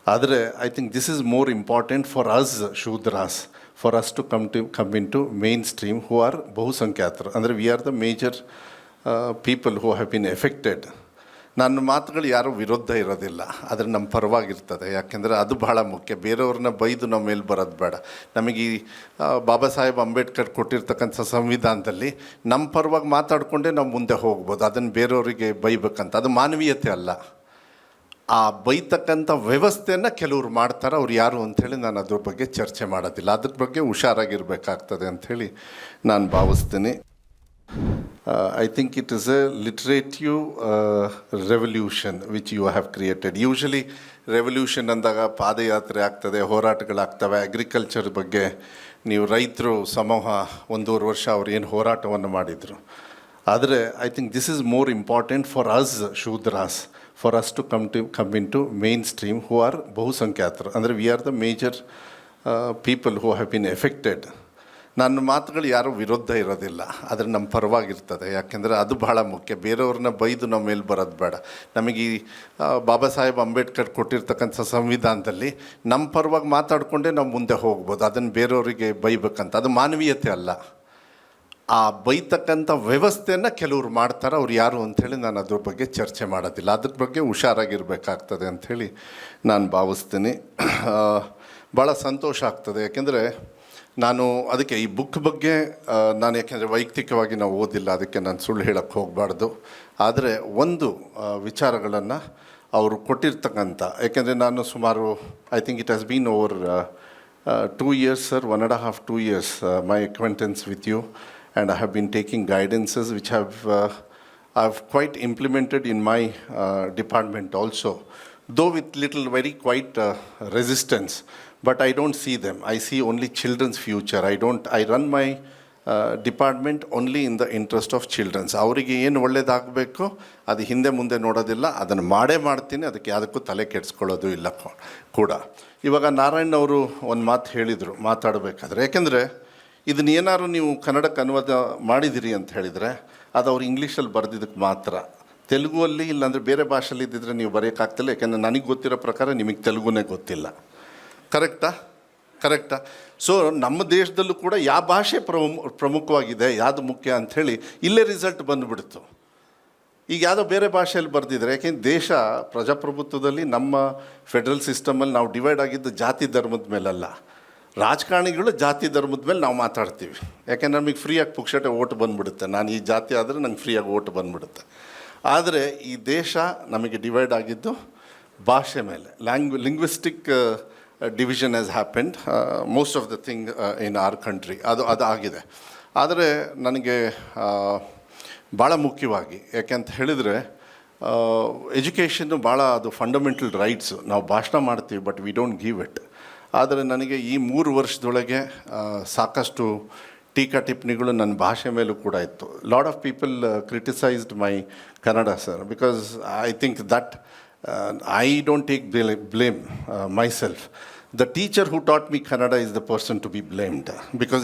ಆದರೆ I think this is more important for us Shudras, for us to come into mainstream who are ಬಹುಸಂಖ್ಯಾತರು. ಅಂದರೆ we are the major people who have been affected. ನನ್ನ ಮಾತುಗಳು ಯಾರೂ ವಿರುದ್ಧ ಇರೋದಿಲ್ಲ, ಆದರೆ ನಮ್ಮ ಪರವಾಗಿರ್ತದೆ. ಯಾಕೆಂದರೆ ಅದು ಬಹಳ ಮುಖ್ಯ. ಬೇರೆಯವ್ರನ್ನ ಬೈದು ನಮ್ಮ ಮೇಲೆ ಬರೋದು ಬೇಡ. ನಮಗೆ ಈ ಬಾಬಾ ಸಾಹೇಬ್ ಅಂಬೇಡ್ಕರ್ ಕೊಟ್ಟಿರ್ತಕ್ಕಂಥ ಸಂವಿಧಾನದಲ್ಲಿ ನಮ್ಮ ಪರವಾಗಿ ಮಾತಾಡಿಕೊಂಡೇ ನಾವು ಮುಂದೆ ಹೋಗ್ಬೋದು. ಅದನ್ನು ಬೇರೆಯವರಿಗೆ ಬೈಬೇಕಂತ ಅದು ಮಾನವೀಯತೆ ಅಲ್ಲ. ಆ ಬೈತಕ್ಕಂಥ ವ್ಯವಸ್ಥೆಯನ್ನು ಕೆಲವರು ಮಾಡ್ತಾರೆ. ಅವ್ರು ಯಾರು ಅಂಥೇಳಿ ನಾನು ಅದ್ರ ಬಗ್ಗೆ ಚರ್ಚೆ ಮಾಡೋದಿಲ್ಲ. ಅದ್ರ ಬಗ್ಗೆ ಹುಷಾರಾಗಿರಬೇಕಾಗ್ತದೆ ಅಂಥೇಳಿ ನಾನು ಭಾವಿಸ್ತೀನಿ. I think it is a literative revolution which you have created. Usually revolution ಅಂದಾಗ ಪಾದಯಾತ್ರೆ ಆಗ್ತದೆ, ಹೋರಾಟಗಳಾಗ್ತವೆ. ಅಗ್ರಿಕಲ್ಚರ್ ಬಗ್ಗೆ ನೀವು ರೈತರು ಸಮೂಹ 1.5 ವರ್ಷ ಅವ್ರು ಏನು ಹೋರಾಟವನ್ನು ಮಾಡಿದರು. ಆದರೆ I think this is more important for us Shudras, for us to come into mainstream who are ಬಹುಸಂಖ್ಯಾತರು. ಅಂದರೆ we are the major people who have been affected. ನನ್ನ ಮಾತುಗಳು ಯಾರೂ ವಿರುದ್ಧ ಇರೋದಿಲ್ಲ, ಆದರೆ ನಮ್ಮ ಪರವಾಗಿರ್ತದೆ. ಯಾಕೆಂದರೆ ಅದು ಬಹಳ ಮುಖ್ಯ. ಬೇರೆಯವ್ರನ್ನ ಬೈದು ನಮ್ಮ ಮೇಲೆ ಬರೋದು ಬೇಡ. ನಮಗೆ ಈ ಬಾಬಾ ಸಾಹೇಬ್ ಅಂಬೇಡ್ಕರ್ ಕೊಟ್ಟಿರ್ತಕ್ಕಂಥ ಸಂವಿಧಾನದಲ್ಲಿ ನಮ್ಮ ಪರವಾಗಿ ಮಾತಾಡಿಕೊಂಡೇ ನಾವು ಮುಂದೆ ಹೋಗ್ಬೋದು. ಅದನ್ನು ಬೇರೆಯವರಿಗೆ ಬೈಬೇಕಂತ ಅದು ಮಾನವೀಯತೆ ಅಲ್ಲ. ಆ ಬೈತಕ್ಕಂಥ ವ್ಯವಸ್ಥೆಯನ್ನು ಕೆಲವರು ಮಾಡ್ತಾರೆ. ಅವ್ರು ಯಾರು ಅಂಥೇಳಿ ನಾನು ಅದ್ರ ಬಗ್ಗೆ ಚರ್ಚೆ ಮಾಡೋದಿಲ್ಲ. ಅದ್ರ ಬಗ್ಗೆ ಹುಷಾರಾಗಿರಬೇಕಾಗ್ತದೆ ಅಂಥೇಳಿ ನಾನು ಭಾವಿಸ್ತೀನಿ. ಭಾಳ ಸಂತೋಷ ಆಗ್ತದೆ. ಯಾಕೆಂದರೆ ನಾನು ಅದಕ್ಕೆ ಈ ಬುಕ್ ಬಗ್ಗೆ ನಾನು ಯಾಕೆಂದರೆ ವೈಯಕ್ತಿಕವಾಗಿ ನಾವು ಓದಿಲ್ಲ, ಅದಕ್ಕೆ ನಾನು ಸುಳ್ಳು ಹೇಳೋಕ್ಕೆ ಹೋಗಬಾರ್ದು. ಆದರೆ ಒಂದು ವಿಚಾರಗಳನ್ನು ಅವರು ಕೊಟ್ಟಿರ್ತಕ್ಕಂಥ, ಯಾಕೆಂದರೆ ನಾನು ಸುಮಾರು I think it has been over 2 years, sir, 1.5 2 years my acquaintance with you, and I have been taking guidances which I've quite implemented in my department also, though with little very quite resistance. But I don't see them. I see only children's future. I run my department only in the interest of childrens. ಅವರಿಗೆ ಏನು ಒಳ್ಳೇದಾಗಬೇಕು ಅದು ಹಿಂದೆ ಮುಂದೆ ನೋಡೋದಿಲ್ಲ, ಅದನ್ನು ಮಾಡ್ತೀನಿ. ಅದಕ್ಕೆ ಯಾವುದಕ್ಕೂ ತಲೆ ಕೆಡಿಸ್ಕೊಳ್ಳೋದು ಇಲ್ಲ ಕೂಡ. ಇವಾಗ ನಾರಾಯಣ್ ಅವರು ಒಂದು ಮಾತು ಹೇಳಿದರು ಮಾತಾಡಬೇಕಾದ್ರೆ, ಯಾಕೆಂದರೆ ಇದನ್ನೇನಾದ್ರು ನೀವು ಕನ್ನಡಕ್ಕೆ ಅನುವಾದ ಮಾಡಿದಿರಿ ಅಂತ ಹೇಳಿದರೆ ಅದು ಅವ್ರು ಇಂಗ್ಲೀಷಲ್ಲಿ ಬರೆದಿದ್ದಕ್ಕೆ ಮಾತ್ರ. ತೆಲುಗುವಲ್ಲಿ ಇಲ್ಲಾಂದರೆ ಬೇರೆ ಭಾಷೆಯಲ್ಲಿ ಇದ್ದಿದ್ರೆ ನೀವು ಬರೆಯೋಕ್ಕಾಗ್ತಿಲ್ಲ. ಯಾಕೆಂದರೆ ನನಗೆ ಗೊತ್ತಿರೋ ಪ್ರಕಾರ ನಿಮಗೆ ತೆಲುಗುನೇ ಗೊತ್ತಿಲ್ಲ. ಕರೆಕ್ಟಾ? ಸೊ ನಮ್ಮ ದೇಶದಲ್ಲೂ ಕೂಡ ಯಾವ ಭಾಷೆ ಪ್ರಮುಖವಾಗಿದೆ, ಯಾವುದು ಮುಖ್ಯ ಅಂಥೇಳಿ ಇಲ್ಲೇ ರಿಸಲ್ಟ್ ಬಂದುಬಿಡ್ತು. ಈಗ ಯಾವುದೋ ಬೇರೆ ಭಾಷೆಯಲ್ಲಿ ಬರೆದಿದ್ದಾರೆ. ಯಾಕೆಂದ್ರೆ ದೇಶ ಪ್ರಜಾಪ್ರಭುತ್ವದಲ್ಲಿ ನಮ್ಮ ಫೆಡ್ರಲ್ ಸಿಸ್ಟಮಲ್ಲಿ ನಾವು ಡಿವೈಡ್ ಆಗಿದ್ದು ಜಾತಿ ಧರ್ಮದ ಮೇಲಲ್ಲ. ರಾಜಕಾರಣಿಗಳು ಜಾತಿ ಧರ್ಮದ ಮೇಲೆ ನಾವು ಮಾತಾಡ್ತೀವಿ. ಯಾಕೆಂದ್ರೆ ನಮಗೆ ಫ್ರೀಯಾಗಿ ಪುಕ್ಷಟೆ ಓಟ್ ಬಂದುಬಿಡುತ್ತೆ. ನಾನು ಈ ಜಾತಿ ಆದರೆ ನಂಗೆ ಫ್ರೀಯಾಗಿ ಓಟ್ ಬಂದುಬಿಡುತ್ತೆ. ಆದರೆ ಈ ದೇಶ ನಮಗೆ ಡಿವೈಡ್ ಆಗಿದ್ದು ಭಾಷೆ ಮೇಲೆ. Linguistic division has happened most of the thing in our country. ಅದು ಆಗಿದೆ. ಆದರೆ ನನಗೆ ಭಾಳ ಮುಖ್ಯವಾಗಿ ಯಾಕೆಂತ ಹೇಳಿದರೆ ಎಜುಕೇಷನ್ನು ಭಾಳ ಅದು ಫಂಡಮೆಂಟಲ್ ರೈಟ್ಸು. ನಾವು ಭಾಷಣ ಮಾಡ್ತೀವಿ but we don't give it. ಆದರೆ ನನಗೆ ಈ 3 ವರ್ಷದೊಳಗೆ ಸಾಕಷ್ಟು ಟೀಕಾ ಟಿಪ್ಪಣಿಗಳು ನನ್ನ ಭಾಷೆ ಮೇಲೂ ಕೂಡ ಇತ್ತು. Lot of people criticised my Kannada sir, because I think that I don't take blame myself. The teacher who taught me Kannada is the person to be blamed, because